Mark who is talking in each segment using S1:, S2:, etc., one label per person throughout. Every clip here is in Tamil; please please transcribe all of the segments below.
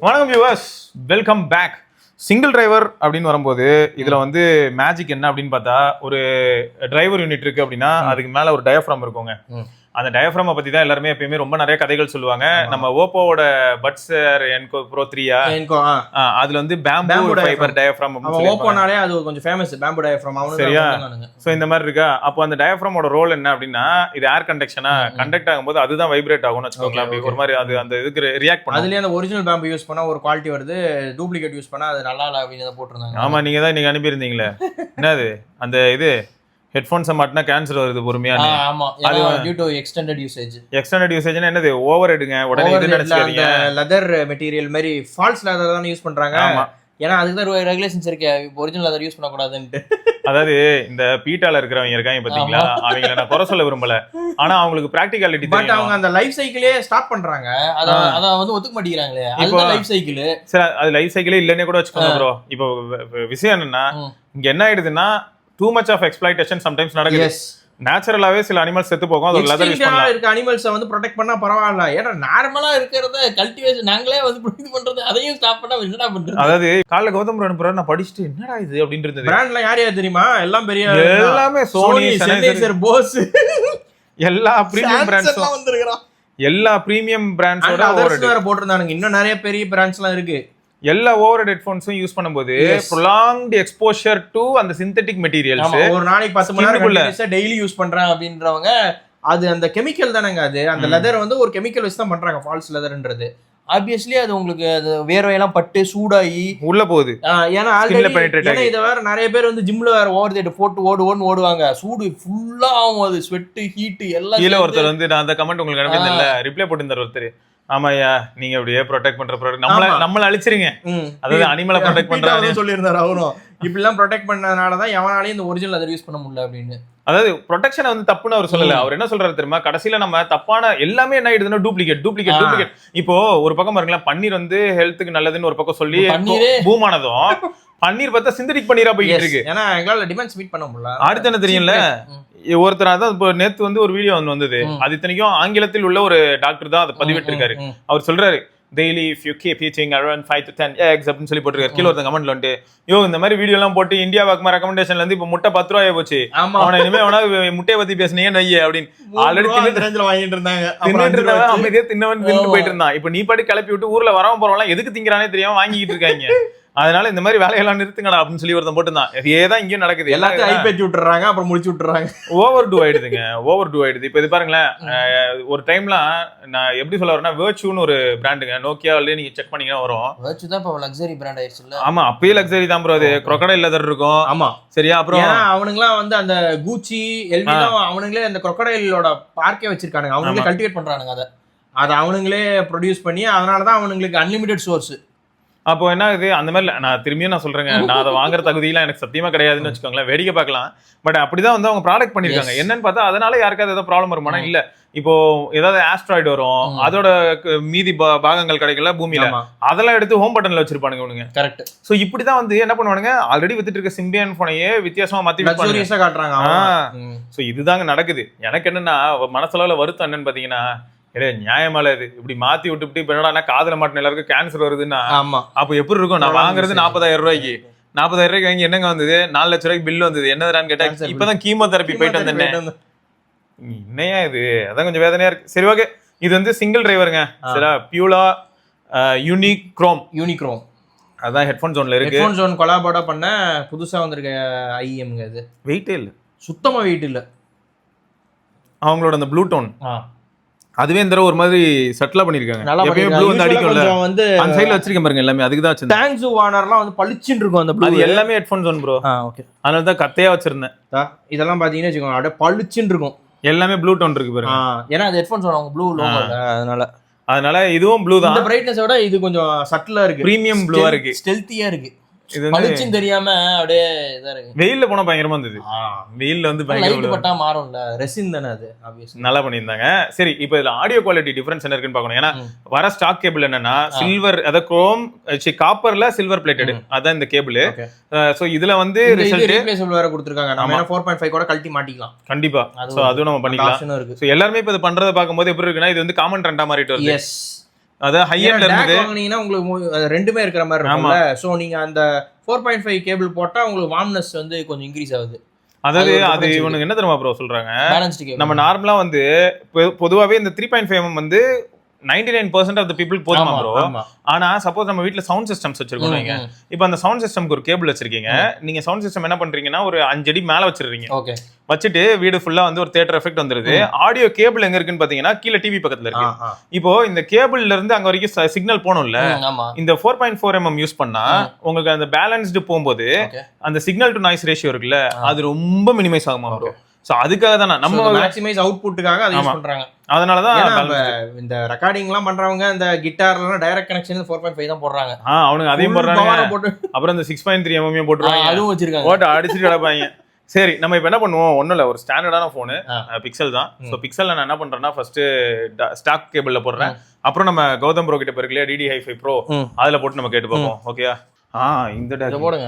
S1: வணக்கம் viewers, welcome back. Single driver அப்படின்னு வரும்போது இதுல வந்து மேஜிக் என்ன அப்படின்னு பார்த்தா, ஒரு டிரைவர் யூனிட் இருக்கு அப்படின்னா அதுக்கு மேல ஒரு டயஃப்ரம் இருக்குங்க. அந்த டயஃப்ரம் பத்தி தான் எல்லாருமே எப்பயுமே ரொம்ப நிறைய கதைகள் சொல்லுவாங்க. நம்ம ஓப்போவோட பட்ஸ் என்கோ ப்ரோ 3 அதுல வந்து பேம்பு ஃபைபர் டயஃப்ரம்
S2: ஓப்போனாலே அது கொஞ்சம் ஃபேமஸ் பேம்பு டயஃப்ரம்.
S1: சரியா? சோ இந்த மாதிரி இருக்கா. அப்போ அந்த டயஃப்ரமோட ரோல் என்ன அப்படின்னா, இது ஏர் கண்டக்ஷனா கண்டக்ட் ஆகும்போது அதுதான் வைப்ரேட் ஆகும்னு வச்சுக்கோங்களேன். அப்படி ஒரு மாதிரி அது அந்த இதுக்கு ரியாக்ட் பண்ணும்.
S2: அதுலயே அந்த ஒரிஜினல் பேம்பு யூஸ் பண்ணா ஒரு குவாலிட்டி வருது, டூப்ளிகேட் யூஸ் பண்ணா அது நல்லா இல்ல அப்படின்னு போட்டுருந்தாங்க.
S1: ஆமா, நீங்க தான் நீங்க அனுப்பியிருந்தீங்களே. என்னது அந்த இது ஹெட்ஃபோன்ஸ் மாட்டினா கேன்சர் வருது பொறுமையா.
S2: ஆமா, அது due to extended usage.
S1: Extended யூசேஜ்னா என்னது? ஓவர் ஹெட்ங்க. உடனே இது நினைச்சீங்க
S2: லெதர் மெட்டீரியல் மாதிரி ஃபால்ஸ் லெதர் தான் யூஸ் பண்றாங்க. ஏன்னா அதுக்கு தான் ரெகுலேஷன்ஸ் இருக்கு, ஒரிஜினல் லெதர் யூஸ் பண்ண கூடாதுன்னு.
S1: அதாவது இந்த பீட்டால இருக்கிறவங்க இருக்காங்க பாத்தீங்களா, அவங்கள நான் குறை சொல்ல விரும்பல. ஆனா அவங்களுக்கு பிராக்டிகாலிட்டி தெரியும்.
S2: பட் அவங்க அந்த லைஃப் சைக்கிளே ஸ்டாப் பண்றாங்க. அத வந்து ஒத்துக்க மாட்டேங்கிறாங்களே. அது லைஃப் சைக்கிள். சரி,
S1: அது லைஃப் சைக்கிளே இல்லன்னே கூட வச்சுக்கோங்க ப்ரோ. இப்போ விஷயம் என்னன்னா, இங்க என்ன ஆயிடுதுன்னா too much of exploitation sometimes நடக்குது. நேச்சுரலாவே சில அனிமல்ஸ் செத்து போகும். அது லெதர் யூஸ் பண்ணலாம்.
S2: இருக்க அனிமல்ஸை வந்து ப்ரொடெக்ட் பண்ணா பரவாயில்ல. ஏன்னா நார்மலா இருக்கிறத கல்டிவேஷன் நாங்களே வந்து ப்ரொடெக்ட் பண்றது, அதையும் ஸ்டாப் பண்ணா என்னடா பண்றது?
S1: அதாவது காலைல கௌதம் அனுப்புறாரு, நான் படிச்சுட்டு என்னடா இது அப்படின்னு இருந்தது.
S2: பிராண்ட்லாம் யார் யார் தெரியுமா? எல்லாம் பெரிய
S1: எல்லாமே சோனி, சென்னைசர்,
S2: போஸ்,
S1: எல்லா பிரீமியம் பிராண்ட்ஸும் வந்திருக்கான். எல்லா பிரீமியம் பிராண்ட்ஸோட ஓவர்
S2: வேற போட்டுருந்தானுங்க. இன்னும் நிறைய பெரிய பிராண்ட்ஸ்லாம் இருக்கு.
S1: எல்லா ஓவர் ஹெட்ஃபோன்ஸும் யூஸ் பண்ணும்போது prolonged exposure to அந்த சிந்தெடிக் மெட்டீரியல்ஸ்,
S2: ஒரு நாளைக்கு 10 மணி நேரம் டெய்லி யூஸ் பண்றாங்க அப்படின்றவங்க, அது அந்த கெமிக்கல் தானங்க. அது அந்த லெதர் வந்து ஒரு கெமிக்கல் வச்சு தான் பண்றாங்க, ஃபால்ஸ் லெதர்ன்றது. ஆப்வியஸ்லி அது உங்களுக்கு அது வேர்வையெல்லாம் பட்டு சூடாகி உள்ள போகுது. ஏன்னா இதை வேற நிறைய பேர் வந்து ஜிம்ல வேற ஓவர் தேட் போட்டு ஓடுவாங்க. சூடு ஃபுல்லா ஆகும், அது ஸ்வெட் ஹீட் எல்லாம்.
S1: கீழே ஒருத்தர் வந்து நான் அந்த கமெண்ட் உங்களுக்கு அனுப்பியிருந்தேன்ல, ரிப்ளை போட்டிருந்தார் ஒருத்தர். ஆமாயா, நீங்க அப்படியே ப்ரொடெக்ட் பண்ற ப்ராடக்ட் நம்மள அழிச்சிருங்க, அதாவது அனிமலை ப்ரொடெக்ட் பண்றாங்க
S2: சொல்லியிருந்தாரு அவரும். இப்படிலாம் ப்ரொடெக்ட் பண்ணதுனாலதான் எவனாலையும் இந்த ஒரிஜினல் அதை யூஸ் பண்ண முடியல அப்படின்னு.
S1: அதாவது ப்ரொடெக்ஷனை வந்து தப்புன்னு அவர் சொல்லல. அவர் என்ன சொல்றாரு தெரியுமா, கடைசியில நம்ம தப்பான எல்லாமே என்ன ஆயிடுதுன்னா டூப்ளிகேட். இப்போ ஒரு பக்கம் பாருங்களேன், பன்னீர் வந்து ஹெல்த்துக்கு நல்லதுன்னு ஒரு பக்கம் சொல்லி பூமானதும் பன்னீர் பார்த்தா சிந்தடிக் பன்னீரா போயிட்டு இருக்கு.
S2: ஏன்னா எங்களால டிமாண்ட்ஸ் மீட் பண்ண முடியல.
S1: அடுத்து என்ன தெரியும்ல, ஒருத்தர் அதான் இப்போ நேத்து வந்து ஒரு வீடியோ வந்தது. அது இத்தனைக்கும் ஆங்கிலத்தில் உள்ள ஒரு டாக்டர் தான் அதை பதிவிட்டு இருக்காரு. அவர் சொல்றாரு, daily if you keep eating around 5 to 10 eggs அப்படின்னு சொல்லி போட்டுருக்காரு. கீழே ஒருத்தன் கமெண்ட்ல வந்துட்டு, இந்த மாதிரி வீடியோ எல்லாம் போட்டு இந்தியா வாக்குமா ரெக்கமெண்டேஷன்ல இருந்து இப்ப முட்டை 10 ரூபாய் போச்சு, அவனை இனிமே அவனா முட்டையை பத்தி பேசுனீங்க நையே அப்படின்னு ஆல்ரெடி
S2: வாங்கிட்டு இருந்தாங்க.
S1: அமைதியா தின்னவன் தின்னு போயிட்டு இருந்தான். இப்ப நீ பாட்டு கிளப்பி விட்டு ஊர்ல வரவன் போறவங்க எதுக்கு திங்கிறானே தெரியாம வாங்கிட்டு இருக்காங்க. அதனால இந்த மாதிரி வேலையெல்லாம் நிறுத்துங்கடா அப்படின்னு சொல்லி ஒருத்தன் போட்டுதான். இதேதான் இங்கேயும் நடக்குது.
S2: எல்லாத்தையும் ஐபேத்தி விட்டுறாங்க, அப்புறம் முடிச்சு விட்டுறாங்க.
S1: ஓவர் டூ ஆயிடுதுங்க, ஓவர் டூ ஆயிடுது. இப்ப இது பாருங்களேன், ஒரு டைம்லாம் நான் எப்படி சொல்ல வரேன்னா, வேர்ச்சுன்னு ஒரு பிராண்டுங்க, நோக்கியாவிலே நீங்க செக் பண்ணீங்கன்னா வரும்.
S2: வேர்ச்சு தான் இப்ப லக்ஸரி பிராண்ட் ஆயிடுச்சு.
S1: ஆமா, அப்பயே லக்ஸரி தான் ப்ரோ. அது crocodile leather இருக்கும்.
S2: ஆமா,
S1: சரியா? அப்புறம்
S2: அவனுங்களாம் வந்து அந்த கூச்சி எல்விலாம் அவனுங்களே அந்த crocodileோட பார்க்கே வச்சிருக்கானுங்க. அவங்களே கல்டிவேட் பண்றானுங்க. அதை அவனுங்களே ப்ரொடியூஸ் பண்ணி, அதனாலதான் அவனுங்களுக்கு அன்லிமிடெட் சோர்ஸ்.
S1: அப்போ என்ன ஆகுது, அந்த மாதிரி நான் திரும்பியும் நான் சொல்றேங்க, நான் அதை வாங்குற தகுதியெல்லாம் எனக்கு சத்தியமா கிடையாதுன்னு வச்சுக்கோங்களேன். வேடிக்கை பார்க்கலாம், பட் அப்படிதான் வந்து அவங்க ப்ராடக்ட் பண்ணிருக்காங்க. என்னன்னு பார்த்தா அதனால யாருக்காவது ஏதாவது ப்ராப்ளம் வருமானா இல்ல. இப்போ ஏதாவது ஆஸ்ட்ராய்டு வரும், அதோட மீதி பாகங்கள் கிடைக்கல பூமியில, அதெல்லாம் எடுத்து ஹோம் பட்டன்ல வச்சிருப்பானுங்க இவனுங்க.
S2: கரெக்ட்.
S1: சோ இப்படிதான் வந்து என்ன பண்ணுவானுங்க, ஆல்ரெடி வித்துட்டு இருக்க சிம்பியன் போனையே வித்தியாசமா மாத்தி
S2: காட்டுறாங்க.
S1: சோ இதுதாங்க நடக்குது. எனக்கு என்னன்னா மனசளவுல வருத்தம் என்னன்னு பாத்தீங்கன்னா, நியாயமால இது இப்படி மாத்தி விட்டு இப்ப என்னடா காதல மாட்டின எல்லாருக்கும் கேன்சர் வருதுன்னா அப்ப எப்படி இருக்கும்? நான் வாங்குறது 40,000 ரூபாய்க்கு, 40,000 ரூபாய்க்கு வாங்கி என்னங்க வந்தது, 4 லட்சம் ரூபாய்க்கு பில் வந்தது. என்னதான்னு கேட்டா, இப்பதான் கீமோதெரபி போயிட்டு வந்தேன். என்னையா இது? அதான் கொஞ்சம் வேதனையா இருக்கு. சரி, ஓகே. இது வந்து சிங்கிள் டிரைவருங்க. சரியா? பியூலா யூனிக்ரோம் அதான் ஹெட்ஃபோன் ஜோன்ல இருக்கு.
S2: ஹெட்ஃபோன் ஜோன் கொலாபோட பண்ண புதுசா வந்திருக்க ஐஎம்ங்க. இது
S1: வெயிட்டே இல்ல,
S2: சுத்தமா வெயிட் இல்ல.
S1: அவங்களோட அந்த ப்ளூ டோன் அதுவே இந்த ஒரு மாதிரி செட்டில் பண்ணிருக்காங்க. எப்பவும் ப்ளூ வந்து அடிக்கும்ல, வந்து அந்த சைடுல வச்சிருக்கேன் பாருங்க, எல்லாமே அதுக்கு தான் வச்சிருந்தேன்.
S2: தேங்க்ஸ் வார்னர்லாம் வந்து பளிச்சின்னு இருக்கும் அந்த ப்ளூ.
S1: அது எல்லாமே ஹெட்ஃபோன் ஜோன் ப்ரோ.
S2: ஓகே,
S1: அதனால தான் கத்தையா வச்சிருந்தேன்.
S2: இதெல்லாம் பாத்தீங்கன்னா வச்சுக்கோங்க, அப்படியே பளிச்சின்னு இருக்கும்.
S1: எல்லாமே ப்ளூ டோன் இருக்கு பாருங்க.
S2: ஏன்னா அது ஹெட்ஃபோன் ஜோன் அவங்க ப்ளூ லோகோ,
S1: அதனால இதுவும் ப்ளூ தான்.
S2: இந்த பிரைட்னஸ் விட இது கொஞ்சம் சட்டிலா இருக்கு,
S1: பிரீமியம் ப்ளூவா இருக்கு,
S2: ஸ்டெல்தியா இருக்கு. இது பளிச்சின்னு தெரியாம அப்படியே இதா இருக்கு.
S1: வெயில்ல போனா பயங்கரமா இருந்தது. வெயில்ல வந்து பயங்கரமா
S2: பட்டா மாறும்ல, ரெசின் தானே அது. ஆப்வியஸ்லி
S1: நல்லா பண்ணியிருந்தாங்க. சரி, இப்போ இதுல ஆடியோ குவாலிட்டி டிஃபரன்ஸ் என்ன இருக்குன்னு பார்க்கணும். ஏன்னா வர ஸ்டாக் கேபிள் என்னன்னா சில்வர், அதாவது குரோம் காப்பர்ல சில்வர் பிளேட்டட், அதான் இந்த கேபிள். சோ இதுல வந்து
S2: ரீப்ளேசபிள் வேற கொடுத்திருக்காங்க. நம்ம 4.5 கூட கழட்டி மாட்டிக்கலாம்
S1: கண்டிப்பா. சோ அதுவும் நம்ம பண்ணிக்கலாம். சோ எல்லாரும் இப்ப இது பண்றத பாக்கும்போது எப்படி இருக்குன்னா, இது வந்து காமன் ட்ரெண்டா மாறிட்டு வருது. அதாவது ஹை எண்ட் இருந்தது.
S2: வாங்குனீங்கன்னா உங்களுக்கு ரெண்டுமே இருக்கிற மாதிரி இருக்கும்ல. சோ நீங்க அந்த 4.5 கேபிள் போட்டா உங்களுக்கு வார்ம்னஸ் வந்து கொஞ்சம் இன்க்ரீஸ் ஆகுது.
S1: அதாவது அது இவனுக்கு என்ன தெரியுமா ப்ரோ சொல்றாங்க, நம்ம நார்மலா வந்து பொதுவாவே இந்த 3.5mm வந்து 99% ஆஃப் தி பீப்புள் போதுமா ப்ரோ. ஆனா சப்போஸ் நம்ம வீட்ல சவுண்ட் சிஸ்டம்ஸ் வச்சிருக்கோம் நீங்க, இப்போ அந்த சவுண்ட் சிஸ்டம்க்கு ஒரு கேபிள் வச்சிருக்கீங்க, நீங்க சவுண்ட் சிஸ்டம் என்ன பண்றீங்கன்னா ஒரு 5 அடி மேல வச்சிருக்கீங்க. ஓகே, வச்சுட்டு வீடு ஃபுல்லா வந்து ஒரு தியேட்டர் எஃபெக்ட் வந்துருது. ஆடியோ கேபிள் எங்க இருக்குன்னு பாத்தீங்கன்னா கீழே டிவி பக்கத்துல இருக்கு. இப்போ இந்த கேபிள்ல இருந்து அங்க வரைக்கும் சிக்னல் போகணும்ல, இந்த 4.4mm யூஸ் பண்ணா உங்களுக்கு அந்த பேலன்ஸ்டு போகும்போது அந்த சிக்னல் டு நாய்ஸ் ரேஷியோ இருக்குல்ல, அது ரொம்ப மினிமைஸ் ஆகுமா ப்ரோ. சோ அதுக்காக தான் நம்ம
S2: மேக்ஸிமைஸ் அவுட்புட்டுக்காக அதை யூஸ் பண்றாங்க.
S1: அதனால தான்
S2: இந்த ரெக்கார்டிங்லாம் பண்றவங்க இந்த கிட்டார்லாம் டைரக்ட் கனெக்ஷன் 4.5 தான் போடுறாங்க.
S1: அவனுங்க அதையும் போடுறாங்க. அப்புறம் இந்த 6.3mm போட்டுருவாங்க, அதுவும் வச்சிருக்காங்க, போட்டு அடிச்சிட்டு கிடப்பாங்க. சரி, நம்ம இப்போ என்ன பண்ணுவோம், ஒன்றும் இல்லை, ஒரு ஸ்டாண்டர்டான ஃபோனு பிக்சல் தான். ஸோ பிக்சலில் நான் என்ன பண்ணுறேன்னா ஃபர்ஸ்ட் ஸ்டாக் கேபிளில் போடுறேன். அப்புறம் நம்ம கௌதம் ப்ரோ கிட்ட போயிருக்கலையா டிடி ஹை5 ப்ரோ, அதில் போட்டு நம்ம கேட்டு பார்ப்போம். ஓகேயா? இந்த டேக் போடுங்க.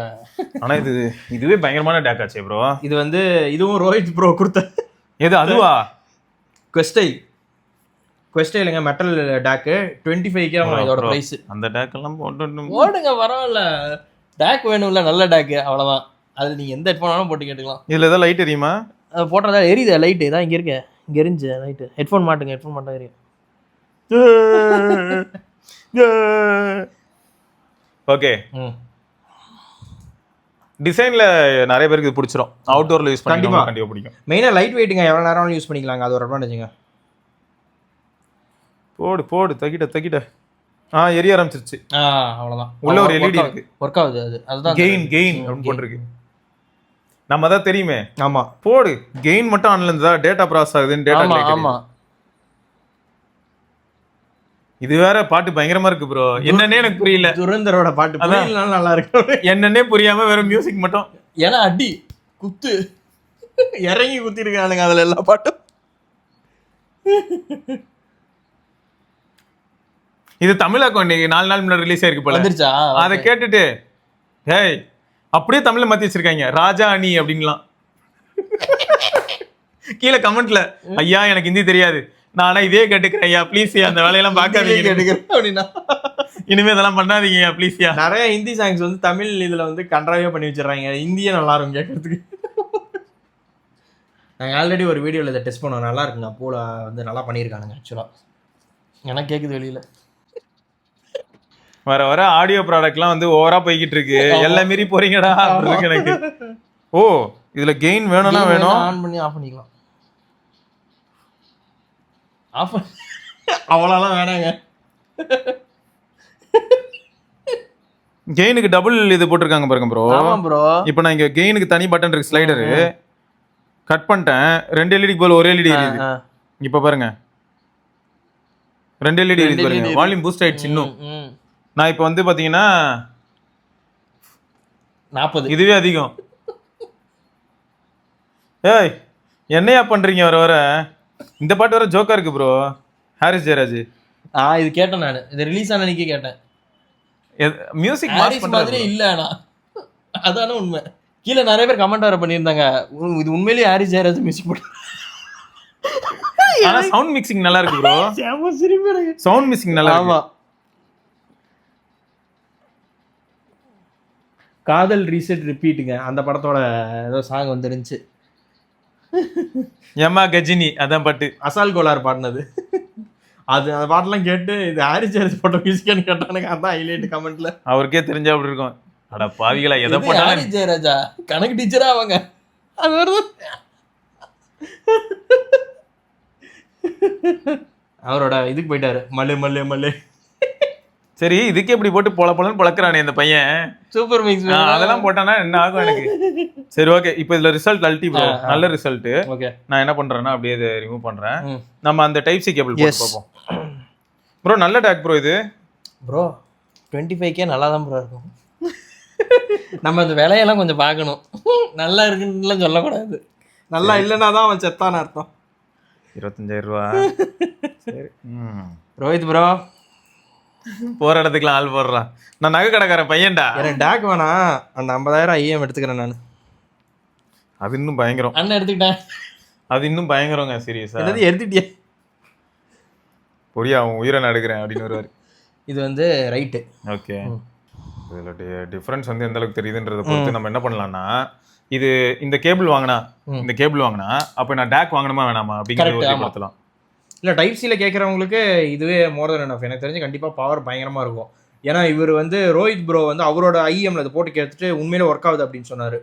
S1: ஆனா இதுவே பயங்கரமான டேக் ஆச்சு ப்ரோ.
S2: இது வந்து இதுவும் ரோஹித் ப்ரோ கொடுத்த
S1: எது அதுவா?
S2: குவெஸ்டைலுங்க மெட்டல் டேக் 25K இதோட பிரைஸ்.
S1: அந்த டேக் எல்லாம்
S2: போடுங்க, பரவாயில்ல. டேக் வேணும்ல, நல்ல டேக், அவ்வளவுதான். அது நீங்க எந்த ஹெட்ஃபோன் வேணாலும் போட்டு கேட்டுக்கலாம்.
S1: இதுல ஏதாவது லைட் எரியுமா?
S2: அது போட்டதா எரியுது லைட். இதான் இங்க இருக்கு, இங்க எரிஞ்சு லைட். ஹெட்ஃபோன் மாட்டுங்க, ஹெட்ஃபோன் மாட்டா எரியும்.
S1: ஓகே, டிசைன்ல நிறைய பேருக்கு இது பிடிச்சிரும். அவுட்டோர்ல யூஸ் பண்ணி கண்டிப்பா பிடிக்கும்.
S2: மெயினா லைட் வெயிட்டுங்க, எவ்வளவு நேரம் யூஸ் பண்ணிக்கலாங்க, அது ஒரு அட்வான்டேஜ்ங்க.
S1: போடு தகிட்ட எரிய ஆரம்பிச்சிருச்சு.
S2: அவ்வளவுதான்.
S1: உள்ள ஒரு LED இருக்கு,
S2: வொர்க் ஆகுது. அதுதான்
S1: கெயின் அப்படின்னு போட்டுருக்கு. நம்ம தான் தெரியுமே. ஆமா, போடு. கெயின் மட்டும் ஆன்ல இருந்தா டேட்டா ப்ராசஸ் ஆகுதுன்னு டேட்டா. ஆமா, இது வேற பாட்டு பயங்கரமா இருக்கு ப்ரோ. என்னன்னே எனக்கு புரியல.
S2: துரந்தரோட பாட்டு புரியலனால நல்லா இருக்கு.
S1: என்னன்னே புரியாம வேற மியூசிக் மட்டும்.
S2: ஏன்னா அடி குத்து இறங்கி குத்தி இருக்கானுங்க அதுல எல்லா பாட்டும்.
S1: இது தமிழாக்கம் இன்னைக்கு 4 நாள் முன்னாடி ரிலீஸ் ஆயிருக்கு போல. வந்துருச்சா? அதை கேட்டுட்டு ஏய் அப்படியே தமிழ்ல மாத்தி வச்சிருக்காங்க, ராஜா அணி அப்படின்லாம். கீழே கமெண்ட்ல, ஐயா எனக்கு ஹிந்தி தெரியாது, நானா இதே கேட்டுக்கிறேன் ஐயா, ப்ளீஸ் அந்த வேலையெல்லாம் பார்க்காதீங்க அப்படின்னா, இனிமே இதெல்லாம் பண்ணாதீங்க ப்ளீஸ். நிறைய ஹிந்தி சாங்ஸ் வந்து தமிழ் இதுல வந்து கன்றாவே பண்ணி வச்சிடறாங்க. ஹிந்தியே நல்லா இருக்கும் கேட்கறதுக்கு. நாங்கள் ஆல்ரெடி ஒரு வீடியோவில் இதை டெஸ்ட் பண்ணுவோம், நல்லா இருக்குங்க. போல வந்து நல்லா பண்ணியிருக்கானுங்க. ஆக்சுவலாக எனக்கு கேட்குது வெளியில. வர வர ஆடியோ ப்ராடக்ட்லாம் வந்து ஓவரா போய்கிட்டு இருக்கு. எல்லாம் மீறி போறீங்கடா இருக்கு எனக்கு. ஓ, இதுல கெயின் வேணும்னா வேணும், ஆன் பண்ணி ஆஃப் பண்ணிக்கலாம். ஆஃப் அவ்வளோலாம் வேணாங்க. கெயினுக்கு டபுள் இது போட்டிருக்காங்க பாருங்க ப்ரோ. ஆமா ப்ரோ. இப்போ நான் இங்க கெயினுக்கு தனி பட்டன் இருக்கு, ஸ்லைடரு கட் பண்ணிட்டேன். 2 LED போல ஒரு LED எரியுது. இப்போ பாருங்க 2 LED எரியுது பாருங்க. வால்யூம் பூஸ்ட் ஆயிடுச்சு. இன்னும் நான் இப்போ வந்து பாத்தீங்கன்னா 40, இதுவே அதிகம். ஏய் என்னையா பண்றீங்க வர வர? இந்த பாட்டு வர ஜோக்கா இருக்கு ப்ரோ. ஹாரிஸ் ஜெயராஜ். இது கேட்டேன் நான், இது ரிலீஸ் ஆன அன்னைக்கு கேட்டேன். மியூசிக் மாஸ் மாதிரி இல்ல. நான் அதான உண்மை. கீழே நிறைய பேர் கமெண்ட் வர பண்ணியிருந்தாங்க, இது உண்மையிலேயே ஹாரிஸ் ஜெயராஜ் மியூசிக் போட்டு. ஆனா சவுண்ட் மிக்சிங் நல்லா இருக்கு ப்ரோ. சவுண்ட் மிக்சிங் நல்லா இருக்கு. காதல் ரீசெட் ரிப்பீட்டுங்க, அந்த படத்தோட ஏதோ சாங் வந்துருந்துச்சு. ஏமா கஜினி, அதான் பாட்டு அசால் கோலார் பாடினது. அது அந்த பாட்டெல்லாம் கேட்டு இது ஹாரிஸ் ஜெயராஜ் போட்ட மியூசிக்னு கேட்டானுங்க. அதான் ஹைலைட் கமெண்ட்ல. அவருக்கே தெரிஞ்சா அப்படி இருக்கும். அட பாவிகளா, எதை போட்டாலும் ஹாரிஸ் ஜெயராஜா கணக்கு டீச்சரா அவங்க. அது வருது. அவரோட இதுக்கு போயிட்டாரு, மல்லு மல்லு மல்லு. சரி, இதுக்கு எப்படி போட்டு பொல பொலன்னு பொழக்கிறானே இந்த பையன். சூப்பர் மிக்ஸ் அதெல்லாம் போட்டானா என்ன ஆகும் எனக்கு. சரி ஓகே, இப்போ இதுல ரிசல்ட் அல்டி ப்ரோ, நல்ல ரிசல்ட். ஓகே, நான் என்ன பண்றேன்னா அப்படியே இதை ரிமூவ் பண்றேன். நம்ம அந்த டைப் சி கேபிள் போட்டு பார்ப்போம். ப்ரோ நல்ல டேக் ப்ரோ இது. ப்ரோ 25K நல்லா தான் ப்ரோ இருக்கும். நம்ம அந்த விலையெல்லாம் கொஞ்சம் பார்க்கணும். நல்லா இருக்குன்னு சொல்லக்கூடாது. நல்லா இல்லைன்னா தான் அவன் செத்தான அர்த்தம். 25,000 ரூபா. சரி ரோஹித் ப்ரோ போற இடத்துக்குலாம் ஆள் போடுறான். நான் நகை கடைக்காரன் பையன்டா. எனக்கு டேக் வேணாம், அந்த 50,000 ஐஎம் எடுத்துக்கிறேன் நான். அது இன்னும் பயங்கரம். அண்ணன் எடுத்துக்கிட்டேன். அது இன்னும் பயங்கரங்க. சீரியஸா எடுத்துட்டியா? பொரியா அவன் உயிரை நான் எடுக்கிறேன் அப்படின்னு வருவாரு.
S2: இது வந்து ரைட்டு.
S1: ஓகே, இதில் டிஃப்ரென்ஸ் வந்து எந்த அளவுக்கு தெரியுதுன்றதை பொறுத்து நம்ம என்ன பண்ணலாம்னா, இது இந்த கேபிள் வாங்கினா அப்போ நான் டேக் வாங்கணுமா வேணாமா அப்படிங்கிறது கொடுத்தலாம்.
S2: இல்லை டைப் சியில் கேட்குறவங்களுக்கு இதுவே மோர் தென் எனஃப். எனக்கு தெரிஞ்சு கண்டிப்பாக பவர் பயங்கரமாக இருக்கும். ஏன்னா இவர் வந்து ரோஹித் ப்ரோ வந்து அவரோட ஐஎம்ல அதை போட்டு கேட்டுட்டு உண்மையிலே ஒர்க் ஆகுது அப்படின்னு சொன்னார்.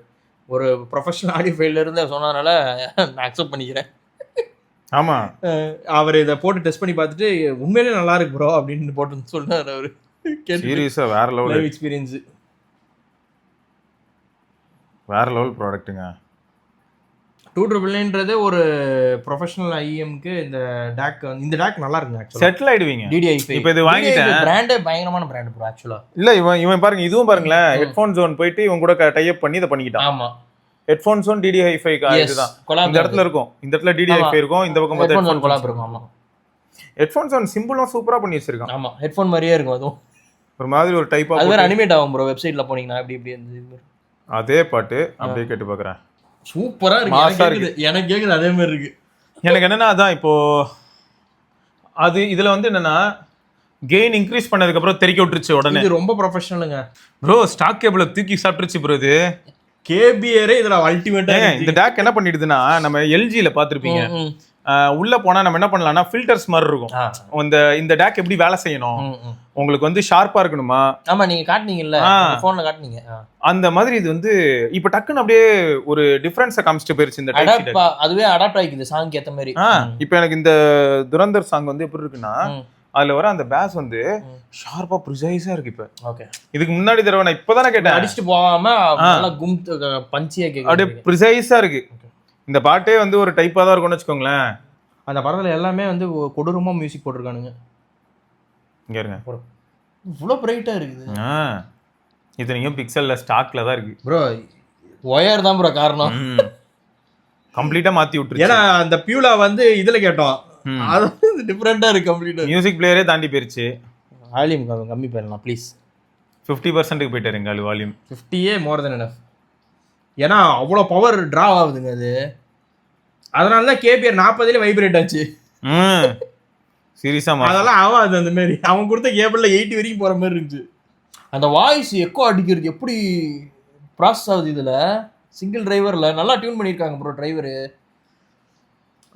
S2: ஒரு ப்ரொஃபஷனல் ஆடியோ ஃபைல்ல இருந்து சொன்னதுனால நான் அக்செப்ட் பண்ணிக்கிறேன்.
S1: ஆமாம்,
S2: அவர் இதை போட்டு டெஸ்ட் பண்ணி பார்த்துட்டு உண்மையிலே நல்லா இருக்கு ப்ரோ அப்படின்னு போட்டு சொன்னார். அவர்
S1: சீரியஸாக வேற லெவல்
S2: எக்ஸ்பீரியன்ஸ்,
S1: வேற லெவல் ப்ராடக்ட்டுங்க.
S2: 299ன்றது ஒரு ப்ரொஃபஷனல் ஐஎம்க்கு இந்த டேக் நல்லா இருக்குங்க. ஆக்சுவலா
S1: செட்டில் ஆயிடுவீங்க.
S2: DDI5
S1: இப்போ இது வாங்கிட்டேன்,
S2: பிராண்டே பயங்கரமான பிராண்ட் ப்ரோ. ஆக்சுவலா
S1: இல்ல இவன் பாருங்க, இதுவும் பாருங்களேன், ஹெட்ஃபோன் ஜோன் போயிட்டு இவன் கூட டை அப் பண்ணி இதை பண்ணிக்கிட்டான்.
S2: ஆமா,
S1: ஹெட்ஃபோன் ஜோன் DDI5 இதுதான் இந்த இடத்துல இருக்கும். இந்த இடத்துல DDI5 இருக்கும், இந்த பக்கம் பார்த்தா ஹெட்ஃபோன்
S2: கொலாப் இருக்கும். ஆமா,
S1: ஹெட்ஃபோன் ஜோன் சிம்பிளும் சூப்பரா பண்ணி வச்சிருக்கான்.
S2: ஆமா, ஹெட்ஃபோன் மாதிரியே இருக்கும். அதுவும்
S1: ஒரு மாதிரி ஒரு டைப்பா
S2: அது வேற அனிமேட் ஆகும் ப்ரோ. வெப்சைட்ல போனீங்கன்னா இப்படி இருந்தது.
S1: அதே பாட்டு அப்படியே கேட்டு பார்க்குறேன்.
S2: சூப்பரா இருக்கு. எனக்கு கேக்குது அதே மாதிரி இருக்கு. எனக்கு
S1: என்னன்னா அதான் இப்போ அது இதுல வந்து என்னன்னா கெயின் இன்க்ரீஸ் பண்ணதுக்கு அப்புறம் தெறிக்க விட்டுருச்சு உடனே. இது ரொம்ப ப்ரொஃபஷனலுங்க ப்ரோ. ஸ்டாக் கேபிள தூக்கி சாப்பிட்டுருச்சு ப்ரோ. இது கேபிஆரே இதுல அல்டிமேட்டா. இந்த டேக் என்ன பண்ணிடுதுன்னா, நம்ம எல்ஜில பாத்திருப்பீங்க, உள்ள போனா நம்ம என்ன பண்ணலாம்னா ஃபில்டர்ஸ் மாதிரி இருக்கும். இந்த டேக் எப்படி வேலை செய்யணும், உங்களுக்கு வந்து ஷார்ப்பா இருக்கணுமா. ஆமா, நீங்க காட்டுனீங்கல்ல போன்ல காட்டுனீங்க. அந்த மாதிரி இது வந்து இப்ப டக்குன்னு அப்படியே ஒரு டிஃபரன்ஸை காமிச்சிட்டு போயிருச்சு இந்த டைப். அதுவே அடாப்ட் ஆகிக்குது சாங்க்கு ஏத்த மாதிரி. இப்போ எனக்கு இந்த துரந்தர் சாங் வந்து எப்படி இருக்குன்னா, அதுல வர அந்த பேஸ் வந்து ஷார்ப்பா ப்ரிசைஸா இருக்கு. இப்ப ஓகே, இதுக்கு முன்னாடி தடவை நான் இப்பதானே கேட்டேன், அடிச்சிட்டு போகாம நல்லா கும் பஞ்சியா கேக்குது, அப்படியே ப்ரிசைஸா இருக்கு. இந்த பாட்டே வந்து ஒரு டைப்பா தான் இருக்கும்னு வச்சுக்கோங்களேன். அந்த படத்துல எல்லாமே வந்து கொடூரமா மியூசிக் போட்டிருக்கானுங்க. இங்க இருங்க, இவ்வளோ பிரைட்டா இருக்குது. இத்தனைக்கும் பிக்சல்ல ஸ்டாக்ல தான் இருக்கு ப்ரோ. ஒயர் தான் ப்ரோ காரணம். கம்ப்ளீட்டா மாத்தி விட்டுருக்கு. ஏன்னா அந்த பியூலா வந்து இதுல கேட்டோம், அது டிஃபரெண்டா இருக்கு கம்ப்ளீட்டா. மியூசிக் பிளேயரே தாண்டி போயிருச்சு. வால்யூம் கம்மி பண்ணலாம் ப்ளீஸ். 50%க்கு போயிட்டாருங்க அது வால்யூம். 50 மோர் தென் எனஃப். ஏன்னா அவ்வளோ பவர் டிரா ஆகுதுங்க அது. அதனால தான் கேபிஆர் 40ல வைப்ரேட் ஆச்சு. சீரியஸா அதெல்லாம் ஆகாது அந்த மாதிரி. அவன் கொடுத்த கேபிள்ல 80 வரைக்கும் போற மாதிரி இருந்துச்சு. அந்த வாய்ஸ் எக்கோ அடிக்கிறது எப்படி ப்ராசஸ் ஆகுது இதுல. சிங்கிள் டிரைவர்ல நல்லா டியூன் பண்ணியிருக்காங்க ப்ரோ. டிரைவரு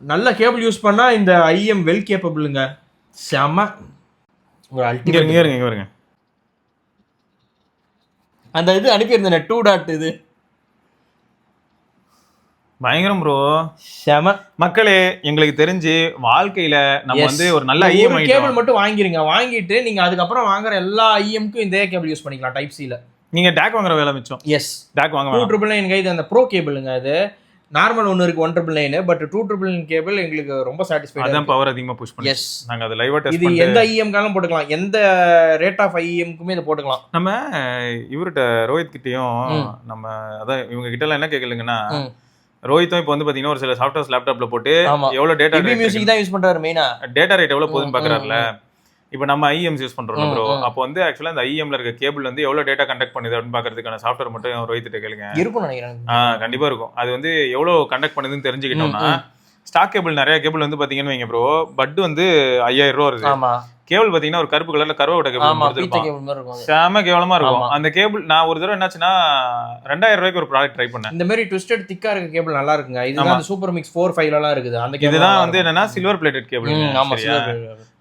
S1: நல்ல கேபிள் யூஸ் பண்ணா இந்த ஐஎம் வெல் கேப்பபிளுங்க. செம ஒரு அல்டிமேட். இங்க வருங்க, அந்த இது அனுப்பியிருந்தேன் 2 டாட். இது பயங்கரம் ப்ரோ, செம. மக்களே, எங்களுக்கு தெரிஞ்சு வாழ்க்கையில நம்ம வந்து ஒரு நல்ல ஐஎம் கேபிள் மட்டும் வாங்கிருங்க. வாங்கிட்டு நீங்க அதுக்கப்புறம் வாங்குற எல்லா ஐஎம்க்கும் இதே கேபிள் யூஸ் பண்ணிக்கலாம் டைப் சில. நீங்க டேக் வாங்குற வேலை மிச்சம். எஸ், டேக் வாங்க 299 இது அந்த ப்ரோ கேபிளுங்க. அது நார்மல் ஒன்னு இருக்கு 199, பட் 299 கேபிள் எங்களுக்கு ரொம்ப சாட்டிஸ்ஃபைட். அதான் பவர் அதிகமா புஷ் பண்ணி. எஸ், நாங்க அத லைவா டெஸ்ட் பண்ணி இது எந்த ஐஎம்காலும் போட்டுக்கலாம், எந்த ரேட் ஆஃப் ஐஎம்க்குமே இத போட்டுக்கலாம். நம்ம இவர்ட்ட ரோஹித் கிட்டயும் நம்ம அதான் இவங்க கிட்ட எல்லாம் என்ன கேக்கலங்கன்னா, ரோஹித்தும் இப்போ வந்து பாத்தீங்கன்னா ஒரு சில சாஃப்ட்வேர்ஸ் லேப்டாப்ல போட்டு எவ்வளவு டேட்டா மியூசிக் தான் யூஸ் பண்றாரு. மெயினா டேட்டா ரேட் எவ்வளவு போகுதுன்னு பாக்குறாருல. இப்போ நம்ம ஐஎம்ஸ் யூஸ் பண்றோம் ப்ரோ. அப்போ வந்து ஆக்சுவலா இந்த ஐஎம்ல இருக்க கேபிள் வந்து எவ்வளவு டேட்டா கண்டக்ட் பண்ணுது அப்படின்னு பாக்குறதுக்கான சாஃப்ட்வேர் மட்டும் ரோஹித்திட்ட கேளுங்க. இருக்கும் நினைக்கிறேன். கண்டிப்பா இருக்கும். அது வந்து எவ்வளவு கண்டக்ட் பண்ணுதுன்னு தெரிஞ்சுக்கிட்டோம்னா, ஸ்டாக் கேபிள் நிறைய கேபிள் வந்து பாத்தீங்கன்னு வைங்க ப்ரோ, பட் வந்து 5000 ரூபா வருது. கேபிள் பாத்தீங்கன்னா ஒரு கருப்பு கலர்ல கருவோட கேபிள் செம கேவலமா இருக்கும். அந்த கேபிள் நான் ஒரு தடவை என்னாச்சுன்னா 2000 ரூபாய்க்கு ஒரு ப்ராடக்ட் ட்ரை பண்ணேன். இந்த மாதிரி ட்விஸ்டட் திக்கா இருக்க கேபிள் நல்லா இருக்குங்க. இதுதான் சூப்பர் மிக்ஸ் 4.5 எல்லாம் இருக்குது. அந்த இதுதான் வந்து என்னன்னா சில்வர் பிளேட்டட் கேபிள்.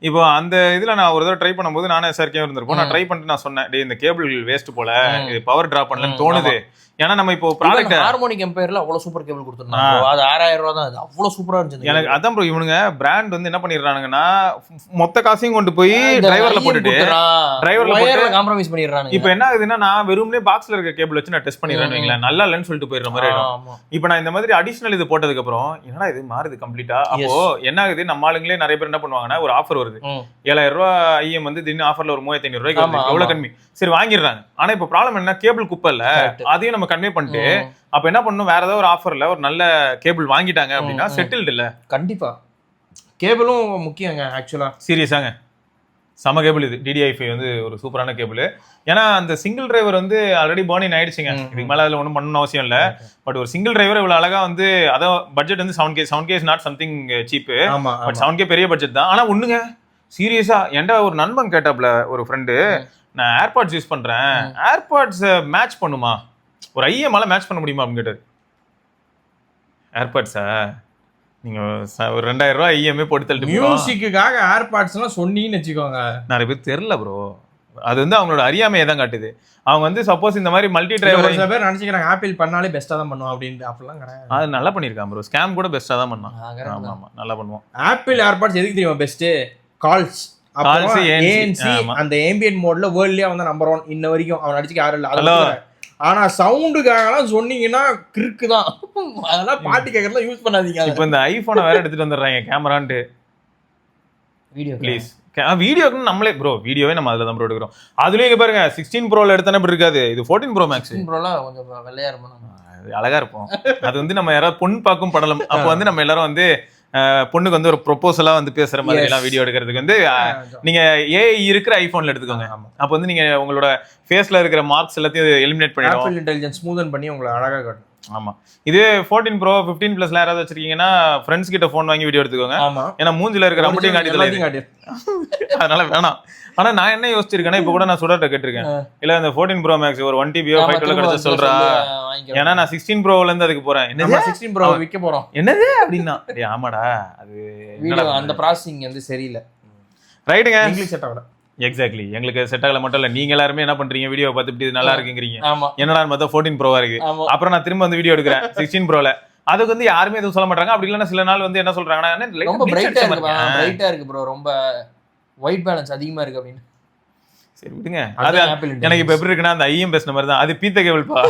S1: இப்போ அந்த இதுல நான் ஒரு தடவை ட்ரை பண்ணும்போது நானே SRK இருந்திருப்போம். நான் ட்ரை பண்ணிட்டு நான் சொன்னேன், டேய் இந்த கேபிள் வேஸ்ட் போல, இது பவர் டிரா பண்ணலன்னு தோணுது. ஏன்னா நம்ம இப்போ ப்ராடக்ட் ஹார்மோனிக் எம்பையர்ல அவ்வளவு சூப்பர் கேபிள் கொடுத்துருந்தாங்க. அது 6000 ரூபாய் தான். அது அவ்வளவு சூப்பரா இருந்துச்சு. எனக்கு அதான் ப்ரோ, இவனுங்க பிராண்ட் வந்து என்ன பண்ணிடுறானுங்கன்னா மொத்த காசையும் கொண்டு போய் டிரைவர்ல போட்டுட்டு டிரைவர்ல போட்டு காம்ப்ரமைஸ் பண்ணிடுறாங்க. இப்போ என்ன ஆகுதுன்னா, நான் வெறும்னே பாக்ஸ்ல இருக்க கேபிள் வச்சு நான் டெஸ்ட் பண்ணிடுறேன் வைங்களேன், நல்லா இல்லைன்னு சொல்லிட்டு போயிடுற மாதிரி ஆயிடும். இப்போ நான் இந்த மாதிரி அடிஷனல் இது போட்டதுக்கு அப்புறம் என்னடா இது மாறுது கம்ப்ளீட்டா. அப்போ என்ன ஆகுது, நம்ம ஆளுங்களே நிறைய பேர் என்ன பண்ணுவாங்கன்னா, ஒரு ஆஃபர் வருது 7000 ரூபாய் ஐஎம் வந்து திடீர்னு ஆஃபர்ல ஒரு 3500 ரூபாய்க்கு வந்து எவ்வளவு கம்மி, சரி வாங்கிடுறாங்க. ஆனா இப்போ ப்ராப்ளம் என்ன, கேபிள் குப்பை இல்ல, அதையும் நம்ம கன்வே பண்ணிட்டு அப்ப என்ன பண்ணணும், வேற ஏதாவது ஒரு ஆஃபர்ல ஒரு நல்ல கேபிள் வாங்கிட்டாங்க அப்படின்னா செட்டில்டு இல்ல. கண்டிப்பா கேபிளும் முக்கியங்க. ஆக்சுவலா சீரியஸாங்க சம கேபிள் இது. DDI5 வந்து ஒரு சூப்பரான கேபிள். ஏன்னா அந்த சிங்கிள் டிரைவர் வந்து ஆல்ரெடி பர்னிங் ஆயிடுச்சுங்க. இதுக்கு மேல அதுல ஒன்றும் பண்ணணும் அவசியம் இல்லை. பட் ஒரு சிங்கிள் டிரைவர் இவ்வளவு அழகா வந்து அதான் பட்ஜெட் வந்து 7K is not something cheap. But 7K பெரிய பட்ஜெட் தான். ஆனா ஒண்ணுங்க சீரியஸா என்கிட்ட ஒரு நண்பன் கேட்டாப்ல, ஒரு ஃப்ரெண்டு, நான் ஏர்பாட்ஸ் யூஸ் பண்றேன், ஏர்பாட்ஸ் மேட்ச் பண்ணுமா, ஒரு ஐஎம்ஆல மேட்ச் பண்ண முடியுமா அப்படின்னு கேட்டாரு. ஏர்பாட்ஸா நீங்க ஒரு 2000 ரூபாய் இஎம்ஐ போட்டு தள்ளிட்டு
S2: மியூசிக்குக்காக ஏர்பாட்ஸ் எல்லாம் சொன்னீங்கன்னு வச்சுக்கோங்க,
S1: நிறைய பேர் தெரியல ப்ரோ. அது வந்து அவங்களோட அறியாமையை தான் காட்டுது. அவங்க வந்து சப்போஸ் இந்த மாதிரி மல்டி டிரைவர்
S2: சில பேர் நினைச்சுக்கிறாங்க ஆப்பிள் பண்ணாலே பெஸ்டா தான் பண்ணுவோம் அப்படின்னு. அப்படிலாம் கிடையாது.
S1: அது நல்லா பண்ணிருக்கான் ப்ரோ. ஸ்கேம் கூட பெஸ்டா தான் பண்ணான். ஆமா ஆமா நல்லா பண்ணுவான்.
S2: ஆப்பிள் ஏர்பாட்ஸ் எதுக்கு தெரியுமா பெஸ்ட்? கால்ஸ், ANC, அந்த ஏம்பியன்ட் மோட்ல வேர்ல்ட்லயே வந்து நம்பர் 1 இன்ன வரைக்கும். அவன் அடிச்சுக்க யாரும் இல்ல. ஆனா சவுண்டுக்காகலாம் சொன்னீங்கன்னா கிறுக்கு தான். அதெல்லாம் பாட்டு கேட்கறதுலாம் யூஸ் பண்ணாதீங்க.
S1: இப்போ இந்த ஐபோனை வேற எடுத்துட்டு வந்துடுறாங்க கேமரான்ட்டு.
S2: வீடியோ
S1: ப்ளீஸ் வீடியோக்கு நம்மளே ப்ரோ, வீடியோவே நம்ம அதில் தான் ப்ரோ எடுக்கிறோம். அதுலயும் இங்க பாருங்க 16 ப்ரோல எடுத்தானே இப்படி இருக்காது. இது 14 ப்ரோ மேக்ஸ்.
S2: 16 ப்ரோலாம் கொஞ்சம் வெள்ளையா இருக்கும்,
S1: அழகா இருக்கும். அது வந்து நம்ம யாராவது பொண்ணு பார்க்கும் படலம். அப்போ வந்து நம்ம எல்லாரும் வந்து பொண்ணுக்கு வந்து ஒரு ப்ரொபோசலா வந்து பேசுற மாதிரி எல்லாம் வீடியோ எடுக்கிறதுக்கு வந்து நீங்க ஏஐ இருக்கிற ஐபோன்ல எடுத்துக்கோங்க. அப்போ வந்து நீங்க உங்களோட ஃபேஸ்ல இருக்கிற மார்க்ஸ் எல்லாத்தையும் எலிமினேட் பண்ணிடும்.
S2: ஆப்பிள் இன்டெலிஜென்ஸ் ஸ்மூதன் பண்ணி உங்களை அழகா காட்டும்.
S1: ஆமா. இது 14 ப்ரோ 15 பிளஸ்ல யாராவது வச்சிருக்கீங்கன்னா ஃப்ரெண்ட்ஸ் கிட்ட போன் வாங்கி வீடியோ எடுத்துக்கோங்க. ஏன்னா மூஞ்சில இருக்கிற அம்பட்டியும் காட்டி அதனால வேணாம். ஆனா நான் என்ன யோசிச்சிருக்கேன்னா, இப்ப கூட நான் சுடர்ட்ட கேட்டிருக்கேன், இல்ல இந்த 14 ப்ரோ மேக்ஸ் ஒரு 1 TB 512 கிடைச்ச சொல்றா, ஏன்னா நான் 16 ப்ரோல இருந்து அதுக்கு போறேன்.
S2: என்னது 16 ப்ரோ விற்க போறோம்
S1: என்னது அப்படின்னா, ஆமாடா அது
S2: அந்த ப்ராசஸிங் வந்து சரியில்லை.
S1: ரைட்டுங்க,
S2: இங்கிலீஷ் செட் ஆகல.
S1: எக்ஸாக்ட்லி, எங்களுக்கு செட் ஆகல மட்டும் இல்ல, நீங்க எல்லாருமே என்ன பண்றீங்க, வீடியோ பார்த்துட்டு இது நல்லா இருக்குங்கிறீங்க. என்னடா பார்த்தா 14 ப்ரோவா இருக்கு. அப்புறம் நான் திரும்ப வந்து வீடியோ எடுக்கிறேன் 16 ப்ரோல. அதுக்கு வந்து யாருமே எதுவும் சொல்ல மாட்டாங்க. அப்படி இல்லைன்னா சில நாள் வந்து என்ன சொல்றாங்கன்னா,
S2: ரொம்ப பிரைட்டா இருக்கு ப்ரோ, ரொம்ப ஒயிட் பேலன்ஸ் அதிகமா இருக்கு அப்படின்னு.
S1: சரி விடுங்க. அது எனக்கு இப்ப எப்படி இருக்குன்னா, அந்த ஐஎம் பேசின மாதிரி தான், அது பீத்த கேபிள்பா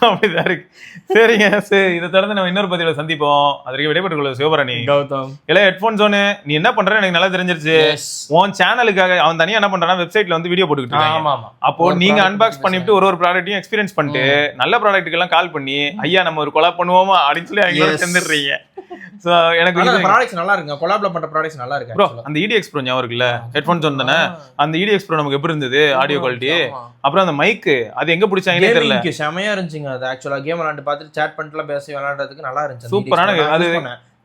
S1: அப்படிதான் இருக்கு. சரிங்க, சரி, இதை தொடர்ந்து நம்ம இன்னொரு பதிவுல சந்திப்போம். அதற்கு விடைபெற்றுக் கொள்ள சிவபரணி
S2: கௌதம்.
S1: இல்ல ஹெட்போன் ஜோனு, நீ என்ன பண்ற எனக்கு நல்லா தெரிஞ்சிருச்சு. உன் சேனலுக்காக அவன் தனியா என்ன பண்றான், வெப்சைட்ல வந்து வீடியோ போட்டுக்கிட்டு இருக்காங்க. அப்போ நீங்க அன்பாக்ஸ் பண்ணிட்டு ஒரு ப்ராடக்ட்டையும் எக்ஸ்பீரியன்ஸ் பண்ணிட்டு நல்ல ப்ராடக்ட்டுக்கு எல்லாம் கால் பண்ணி, ஐயா நம்ம ஒரு கொலாப் பண்ணுவோமா அப்படின்னு சொல்லி அவங்களோட சேர்ந்துடுறீங்க. சோ எனக்கு
S2: ப்ராடக்ட்ஸ் நல்லா இருக்குங்க, கொலாப்ல பண்ற ப்ராடக்ட்ஸ் நல்லா இருக்கு
S1: ப்ரோ. அந்த EDX Pro ஞாபகம் இருக்குல்ல, ஹெட்போன் ஜோன் தானே, அந்த EDX Pro நமக்கு எப்படி இருந்தது ஆடியோ குவாலிட்டி. அப்புறம் அந்த மைக் அது எங்க பிடிச்சாங்கன்னே தெரியல,
S2: செமையா இருந்துச்சுங்க. அது ஆக்சுவலா கேம் விளையாண்டு பார்த்துட்டு சேட் பண்ணிட்டுலாம் பேசி விளையாடுறதுக்கு நல்லா இருந்துச்சு.
S1: சூப்பரான அது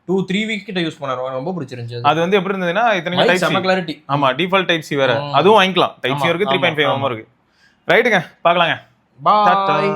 S2: 2-3 வீக் கிட்ட யூஸ் பண்ணறோம், ரொம்ப பிடிச்சிருந்துச்சு.
S1: அது வந்து எப்படி இருந்ததுன்னா, இத்தனை டைப் சி கிளாரிட்டி. ஆமா, டிஃபால்ட் டைப் சி வேற, அதுவும் வாங்கிக்கலாம். டைப் சி இருக்கு, 3.5 இருக்கு. ரைட்டுங்க, பார்க்கலாங்க.
S2: பாய்.